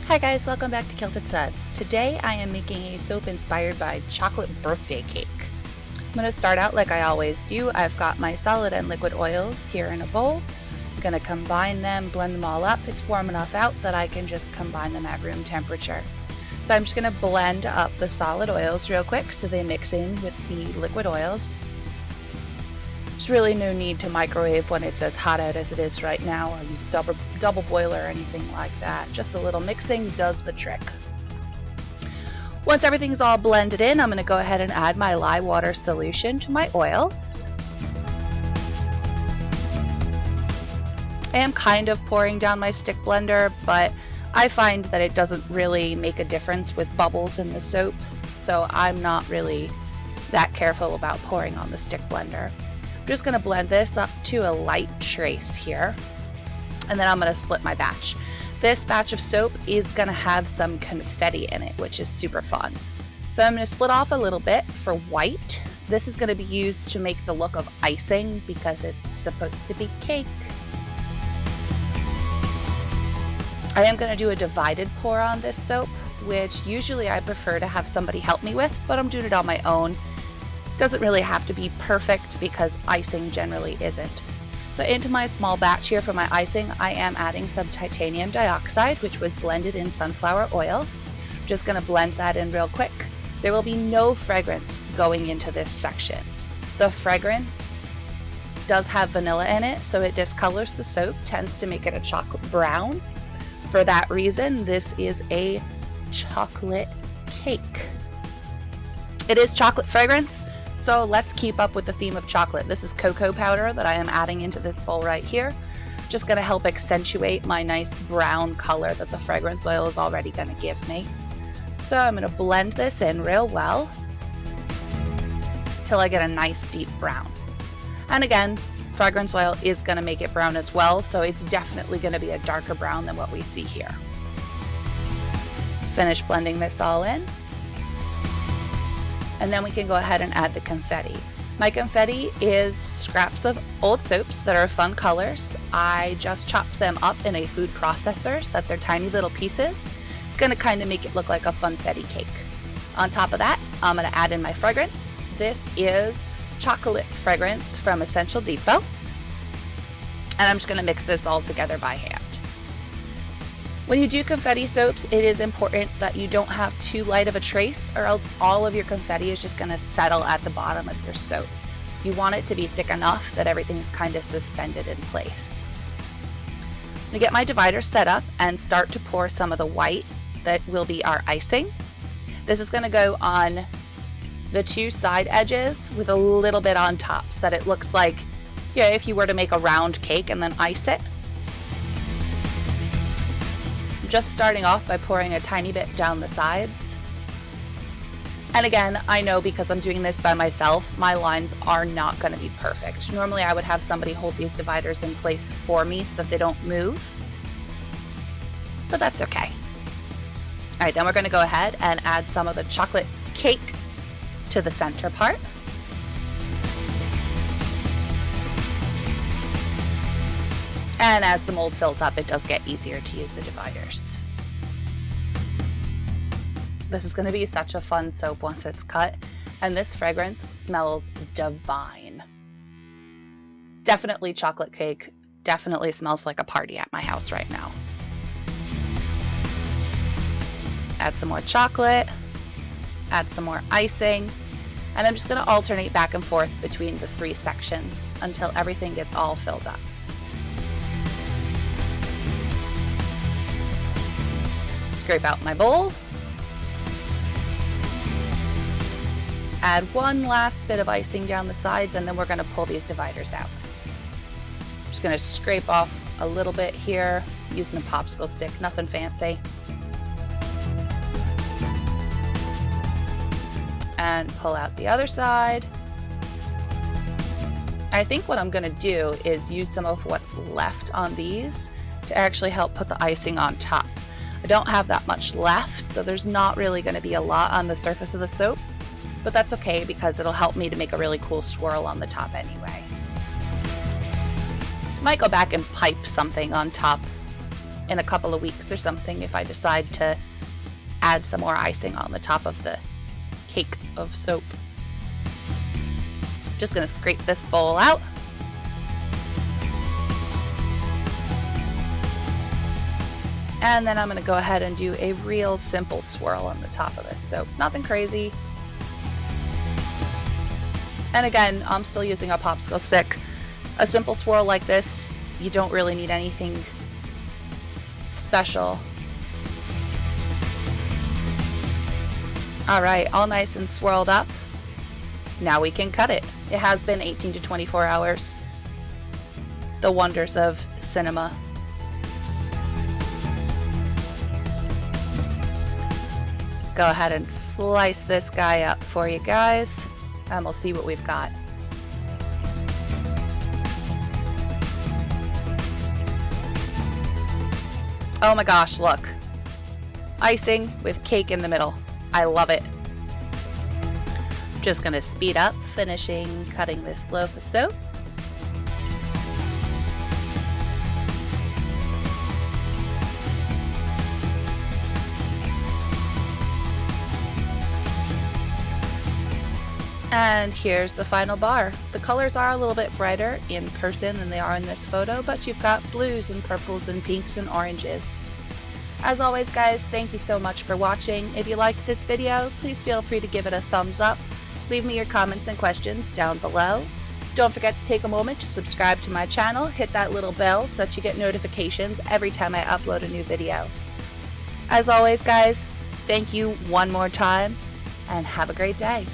Hi guys, welcome back to Kilted Suds. Today I am making a soap inspired by chocolate birthday cake. I'm going to start out like I always do. I've got my solid and liquid oils here in a bowl. I'm going to combine them, blend them all up. It's warm enough out that I can just combine them at room temperature. So I'm just going to blend up the solid oils real quick so they mix in with the liquid oils. There's really no need to microwave when it's as hot out as it is right now, or use double boiler or anything like that. Just a little mixing does the trick. Once everything's all blended in, I'm going to go ahead and add my lye water solution to my oils. I am kind of pouring down my stick blender, but I find that it doesn't really make a difference with bubbles in the soap, so I'm not really that careful about pouring on the stick blender. I'm just going to blend this up to a light trace here, and then I'm going to split my batch. This batch of soap is going to have some confetti in it, which is super fun. So I'm going to split off a little bit for white. This is going to be used to make the look of icing because it's supposed to be cake. I am going to do a divided pour on this soap, which usually I prefer to have somebody help me with, but I'm doing it on my own. Doesn't really have to be perfect because icing generally isn't. So into my small batch here for my icing, I am adding some titanium dioxide, which was blended in sunflower oil. I'm just going to blend that in real quick. There will be no fragrance going into this section. The fragrance does have vanilla in it, so it discolors the soap, tends to make it a chocolate brown. For that reason, this is a chocolate cake. It is chocolate fragrance, so let's keep up with the theme of chocolate. This is cocoa powder that I am adding into this bowl right here. Just going to help accentuate my nice brown color that the fragrance oil is already going to give me. So I'm going to blend this in real well till I get a nice deep brown. And again, fragrance oil is going to make it brown as well, so it's definitely going to be a darker brown than what we see here. Finish blending this all in. And then we can go ahead and add the confetti. My confetti is scraps of old soaps that are fun colors. I just chopped them up in a food processor so that they're tiny little pieces. It's going to kind of make it look like a funfetti cake. On top of that, I'm going to add in my fragrance. This is chocolate fragrance from Essential Depot. And I'm just going to mix this all together by hand. When you do confetti soaps, it is important that you don't have too light of a trace, or else all of your confetti is just going to settle at the bottom of your soap. You want it to be thick enough that everything's kind of suspended in place. I'm going to get my divider set up and start to pour some of the white that will be our icing. This is going to go on the two side edges with a little bit on top so that it looks like, yeah, if you were to make a round cake and then ice it. Just starting off by pouring a tiny bit down the sides. And again, I know because I'm doing this by myself, my lines are not going to be perfect. Normally I would have somebody hold these dividers in place for me so that they don't move, but that's okay. Alright, then we're going to go ahead and add some of the chocolate cake to the center part. And as the mold fills up, it does get easier to use the dividers. This is going to be such a fun soap once it's cut, and this fragrance smells divine. Definitely chocolate cake, definitely smells like a party at my house right now. Add some more chocolate, add some more icing, and I'm just going to alternate back and forth between the three sections until everything gets all filled up. Scrape out my bowl. Add one last bit of icing down the sides, and then we're going to pull these dividers out. I'm just going to scrape off a little bit here using a popsicle stick, nothing fancy. And pull out the other side. I think what I'm going to do is use some of what's left on these to actually help put the icing on top. I don't have that much left, so there's not really going to be a lot on the surface of the soap, but that's okay because it'll help me to make a really cool swirl on the top anyway. Might go back and pipe something on top in a couple of weeks or something if I decide to add some more icing on the top of the cake of soap. Just gonna scrape this bowl out. And then I'm gonna go ahead and do a real simple swirl on the top of this soap. Nothing crazy. And again, I'm still using a popsicle stick. A simple swirl like this, you don't really need anything special. Alright, all nice and swirled up. Now we can cut it. It has been 18 to 24 hours. The wonders of cinema. Go ahead and slice this guy up for you guys, and we'll see what we've got. Oh my gosh, look. Icing with cake in the middle. I love it. Just gonna speed up, finishing cutting this loaf of soap. And here's the final bar. The colors are a little bit brighter in person than they are in this photo, but you've got blues and purples and pinks and oranges. As always guys, thank you so much for watching. If you liked this video, please feel free to give it a thumbs up. Leave me your comments and questions down below. Don't forget to take a moment to subscribe to my channel, hit that little bell so that you get notifications every time I upload a new video. As always guys, thank you one more time and have a great day.